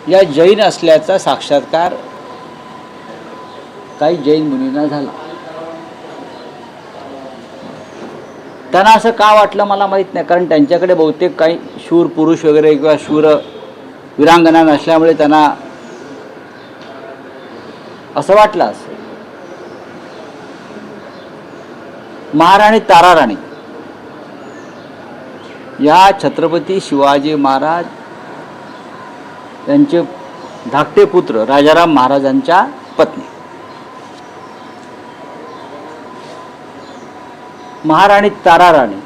या जैन असल्याचा साक्षात्कार काही जैन मुनींना झाला. त्यांना असं का वाटलं मला माहीत नाही, कारण त्यांच्याकडे बहुतेक काही शूर पुरुष वगैरे किंवा शूर वीरांगना नसल्यामुळे त्यांना असं वाटलं असं. महाराणी ताराराणी या छत्रपती शिवाजी महाराज यांचे धाकटे पुत्र राजाराम महाराजांच्या पत्नी. महाराणी ताराराणी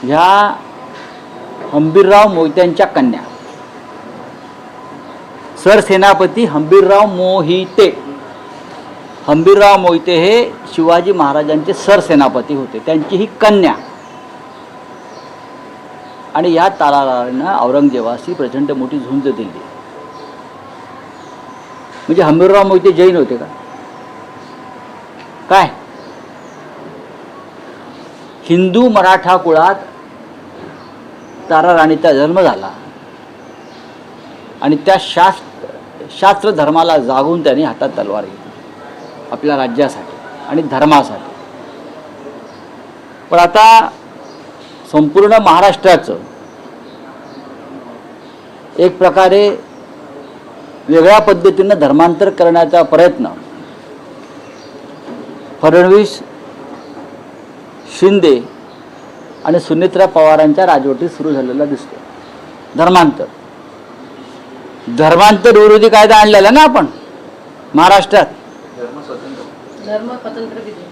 ह्या हंबीरराव मोहित्यांच्या कन्या. सरसेनापती हंबीरराव मोहिते. हंबीरराव मोहिते हे शिवाजी महाराजांचे सरसेनापती होते, त्यांची ही कन्या. आणि या ताराराणीनं औरंगजेबाशी प्रचंड मोठी झुंज दिली. म्हणजे हंबीरराव मोहिते जैन होते का काय? हिंदू मराठा कुळात ताराराणीचा जन्म झाला आणि त्या शास्त्र धर्माला जागून त्यांनी हातात तलवार घेतली आपल्या राज्यासाठी आणि धर्मासाठी. पण आता संपूर्ण महाराष्ट्राचं एक प्रकारे वेगळ्या पद्धतीनं धर्मांतर करण्याचा प्रयत्न फडणवीस, शिंदे आणि सुनेत्रा पवारांच्या राजवटीत सुरू झालेला दिसतो. धर्मांतर विरोधी कायदा आणलेला ना आपण महाराष्ट्रात.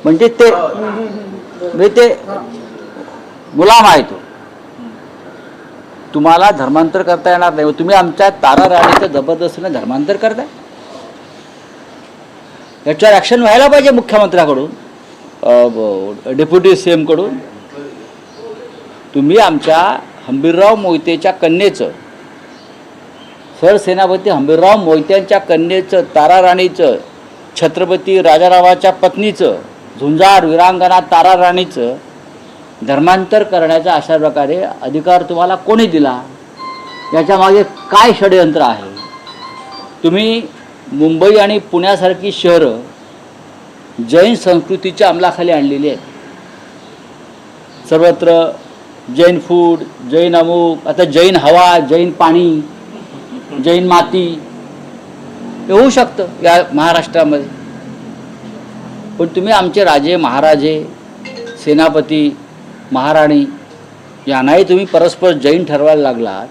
म्हणजे ते गुलाम आहे तो. तुम्हाला धर्मांतर करता येणार नाही. तुम्ही आमच्या ताराराणीचं जबरदस्तीने धर्मांतर करताय. याच्यावर ॲक्शन व्हायला पाहिजे मुख्यमंत्र्याकडून, डेप्युटी CM कडून. तुम्ही आमच्या हंबीरराव मोहितेच्या कन्येचं, सरसेनापती हंबीरराव मोहित्यांच्या कन्येचं, ताराराणीचं, छत्रपती राजारामाच्या पत्नीचं, झुंजार वीरांगना ताराराणीचं धर्मांतर करण्याचा अशा प्रकारे अधिकार तुम्हाला कोणी दिला? याच्या मागे काय षडयंत्र आहे? तुम्ही मुंबई आणि पुण्यासारखी शहरं जैन संस्कृतीच्या अंमलाखाली आणलेली आहेत. सर्वत्र जैन फूड, जैन अमुक, आता जैन हवा, जैन पाणी, जैन माती हे होऊ शकतं या महाराष्ट्रामध्ये. पण तुम्ही आमचे राजे महाराजे, सेनापती, महाराणी यांनाही तुम्ही परस्पर जैन ठरवायला लागलात.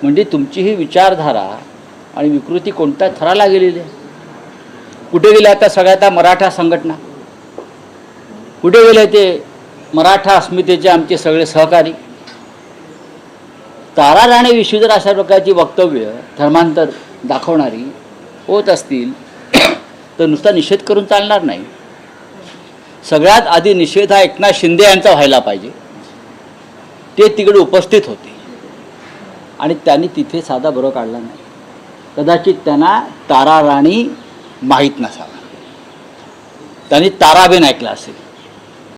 म्हणजे तुमची ही विचारधारा आणि विकृती कोणत्या थराला गेलेली आहे? कुठे गेले आता सगळ्या त्या मराठा संघटना? कुठे गेले ते मराठा अस्मितेचे आमचे सगळे सहकारी? ताराराणीविषयी जर अशा प्रकारची वक्तव्य धर्मांतर दाखवणारी होत असतील तर नुसता निषेध करून चालणार नाही. सगळ्यात आधी निषेध हा एकनाथ शिंदे यांचा व्हायला पाहिजे. ते तिकडे उपस्थित होते आणि त्यांनी तिथे साधा बरोबर काढला नाही. कदाचित त्यांना ताराराणी माहीत नसावा, त्यांनी ताराबेन ऐकला असेल.